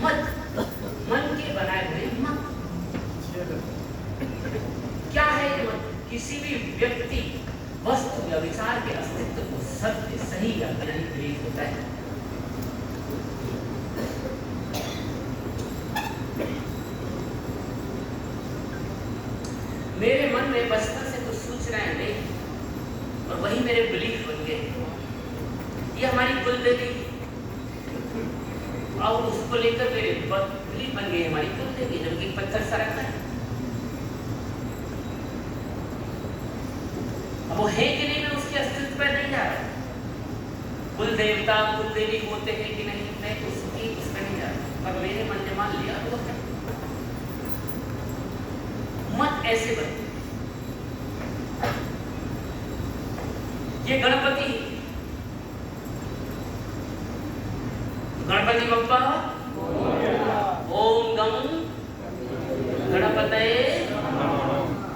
मत, मन के बनाए हुए मत। क्या है ये मत? किसी भी व्यक्ति, वस्तु या विचार के अस्तित्व को सत्य, सही या गलत प्रतीत होता है। मेरे मन में बचपन से कुछ सूचनाएं नहीं और वही मेरे बिलीफ बन गए। ये हमारी कुलदेवी और उसको लेकर मेरे बिलीफ बन गई हमारी कुलदेवी, जबकि एक पत्थर सा रखा है। अब वो है कि नहीं, मैं उसके अस्तित्व पर नहीं जा रहा। कुल देवता कुल देवी होते हैं कि नहीं, मैं उसकी उस पर नहीं जा रहा। पर मेरे मन ने मान लिया तो है। मत ऐसे बनते, ये गणपति, गणपति बप्पा ओम गम गणपतये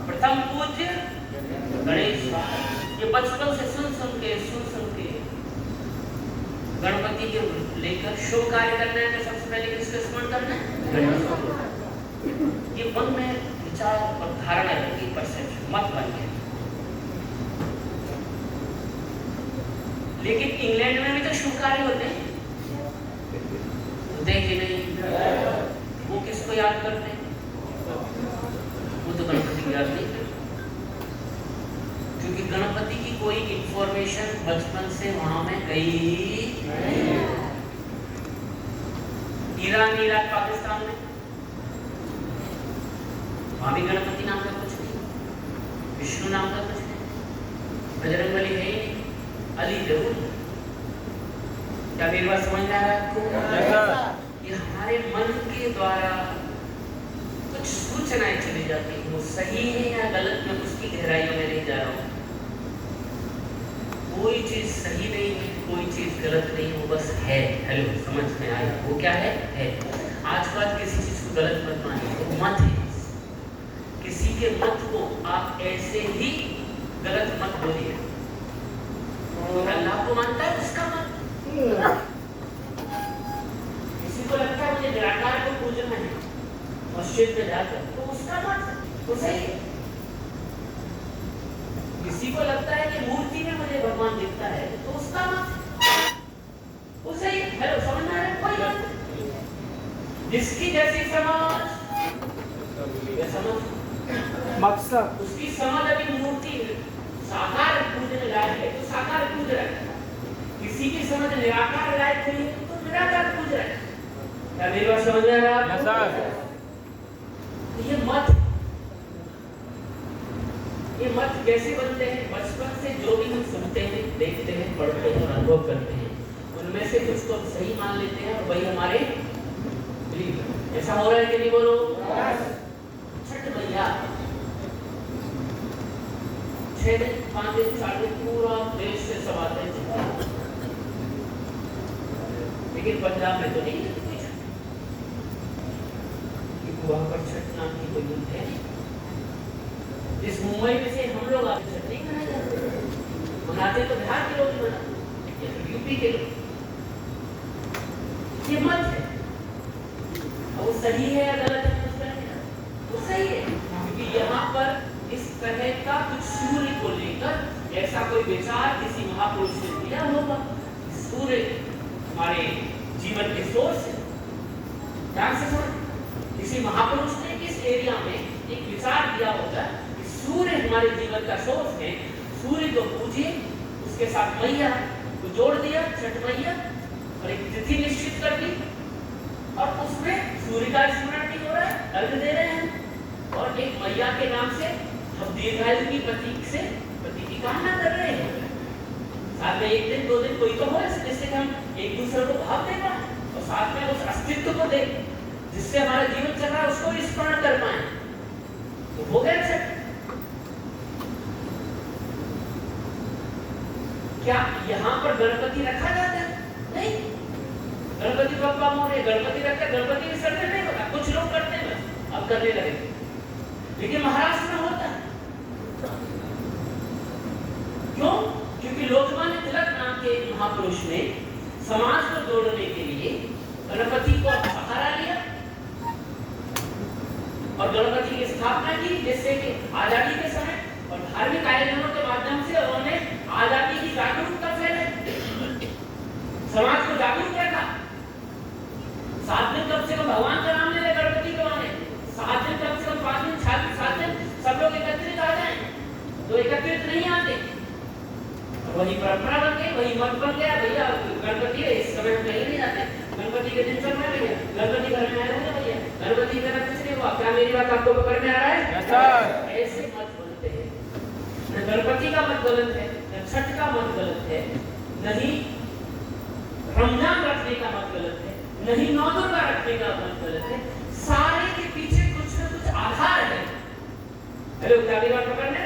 प्रथम पूज्य गणेश। ये बचपन से सुन सुन के गणपति के लेकर शुभ कार्य करना है तो सबसे पहले किसको स्मरण करना है? ये मन में विचार और धारणा की परसेप्शन मत बन गया। लेकिन इंग्लैंड में भी तो शुभ कार्य होते हैं, देखिए नहीं, वो किसको याद करते हैं? वो तो गणपति को याद नहीं करते, क्योंकि गणपति की कोई इंफॉर्मेशन बचपन से वहां में गई नहीं। ईरान, इराक, पाकिस्तान में वहां भी गणपति नाम का कुछ नहीं, विष्णु नाम का कुछ नहीं, बजरंगबली है ही नहीं, अली जरूर। क्या मेरी बात समझ में आ रहा है आपको? ये हमारे मन के द्वारा कुछ सूचनाएं चली जाती हैं, वो सही है या गलत, मैं उसकी गहराइयों में नहीं जा रहा हूँ। कोई चीज सही नहीं है, कोई चीज गलत नहीं है, वो बस है। हेलो, समझ में आया? वो क्या है? आज के बाद किसी चीज को गलत मत मानिए, वो मत है। किसी के मत को आप ऐसे ही गलत मत बोलिए। अल्लाह को मानता है, उसका मत। किसी को लगता है मुझे निराकार को पूजना है मस्जिद में जाकर, तो उसका मत, वो सही है। किसी को लगता है कि मूर्ति में मुझे भगवान दिखता है, तो उसका मत, वो सही है। हेलो, समझ में आ रहा है? कोई मत, जिसकी जैसी समझ, मकसद उसकी समझ अभी मूर्ति साकार पूजने लायक है तो साकार पूज रहा है, किसी की समझ निराकार लायक हुई है तो निराकार पूज रहा है। क्या मेरी बात समझ में आ रहा है? तो ये मत कैसे बनते हैं? बचपन से जो भी हम सुनते हैं, देखते हैं, पढ़ते हैं और अनुभव करते हैं, उनमें से कुछ को सही मान लेते हैं और वही हमारे बिलीफ। ऐसा हो रहा है कि नहीं? बोलो। छठ मैया 6 दिन 5 दिन 4 दिन पूरा देश से सब आते हैं, लेकिन पंजाब में तो नहीं है कोई छठ, क्योंकि वहां पर छठ नाम की कोई बुद्ध है नहीं। जिस मुंबई में से हम लोग आते छठ नहीं मनाए जाते, मनाते तो बिहार के लोग मनाते या फिर यूपी के लोग। ये मत है, और वो सही है या गलत है वो सही है, क्योंकि यहाँ पर इस तरह का कुछ सूर्य को लेकर ऐसा कोई विचार किसी महापुरुष ने दिया होगा। सूर्य हमारे जीवन के सोर्स है। ध्यान से सुन, किसी महापुरुष ने इस एरिया में एक विचार दिया होगा कि सूर्य हमारे जीवन का सोर्स है, सूर्य को पूजिए, उसके साथ मैया को जोड़ दिया, छठ मैया, और एक तिथि निश्चित कर दी, और उसमें सूर्य का स्मरण भी हो रहा है, अर्घ दे रहे हैं, और एक मैया के नाम से हम दीर्घायु की प्रतीक की कामना कर रहे हैं। साथ में 1 दिन 2 दिन कोई तो हो जिससे हम एक दूसरे को भाव दे पाए और साथ में उस अस्तित्व को दे जिससे हमारा जीवन चल रहा है उसको भी स्मरण कर पाए, तो हो गया छठ। क्या यहाँ पर गणपति रखा जाता है? नहीं, गणपति बप्पा मोरे, गणपति रखते, गणपति विसर्जन नहीं होता, कुछ लोग करते हैं बस, अब करने लगे, लेकिन महाराष्ट्र में होता है। क्यों? क्योंकि लोकमान्य तिलक नाम के महापुरुष ने समाज को जोड़ने के लिए गणपति को सहारा स्थापना की, जिससे कि आजादी के समय और धार्मिक आयोजनों के माध्यम से उन्होंने आजादी की जागरूकता फैलाई, समाज को जागरूक रखा। 7 दिन कम से कम भगवान का नाम ले ले गणपति के माने, 7 दिन कम से कम 5 दिन 7 दिन सब लोग एकत्रित आ जाएं, तो एकत्रित नहीं आते। वही परंपरा बन गई, वही मत बन गया। भैया गणपति है, इस समय हम कहीं नहीं जाते, गणपति के दिन चल रहा है भैया, गणपति घर में आए होंगे भैया, गणपति मेरा कुछ नहीं हुआ, क्या मेरी बात आपको पकड़ में आ रहा है? ऐसे मत बोलते हैं। न गणपति का मत गलत है, न छठ का मत गलत है, नहीं रमजान रखने का मत गलत है, नहीं नौ दुर्गा रखने का मत गलत है। सारे के पीछे कुछ न कुछ आधार है। हेलो, क्या मेरी बात पकड़ में?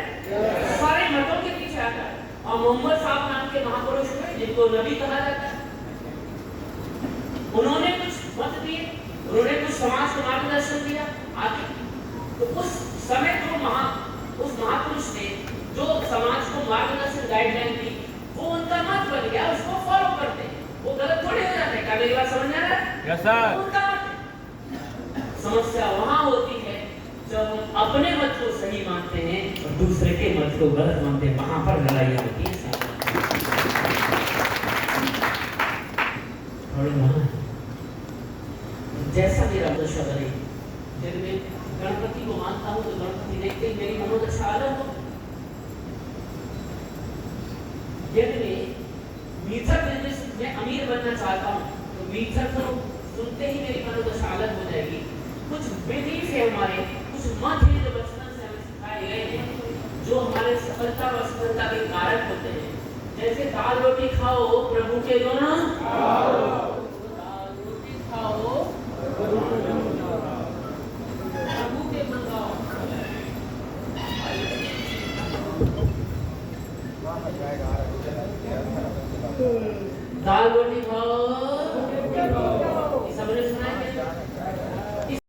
सारे मतों के पीछे आधार है। और मोहम्मद साहब नाम के महापुरुष हुए, जिनको नबी कहा जाता है, उन्होंने कुछ मत दिए, उन्होंने कुछ समाज को मार्गदर्शन दिया आगे। तो उस समय उस महापुरुष ने जो समाज को मार्गदर्शन गाइडलाइन दी, वो उनका मत बन गया, उसको फॉलो करते हैं, वो गलत थोड़ी हो जाता है। क्या मेरी बात समझ आ रहा है? Yes sir. उनका मत है। समस्या वहां होती है जब हम अपने मत को सही मानते हैं और दूसरे के मत को गलत मानते हैं, वहां पर लड़ाई होती है। और वहां जैसा मेरा दशा बने, जब मैं गणपति को मानता हूँ तो गणपति देखते ही मेरी मनोदशा अलग हो। यदि मैं मीठा बिजनेस में अमीर बनना चाहता हूँ तो मीठा को सुनते ही मेरी मनोदशा अलग हो जाएगी। कुछ बिलीफ है हमारे, कुछ मत है जो बचपन से हमें सिखाए गए हैं, जो हमारे सफलता और असफलता के कारक होते हैं। जैसे दाल रोटी खाओ प्रभु के गुण गाओ, दाल रोटी खाओ प्रभु के गुण गाओ। दाल रोटी खाओ, सबने सुना है?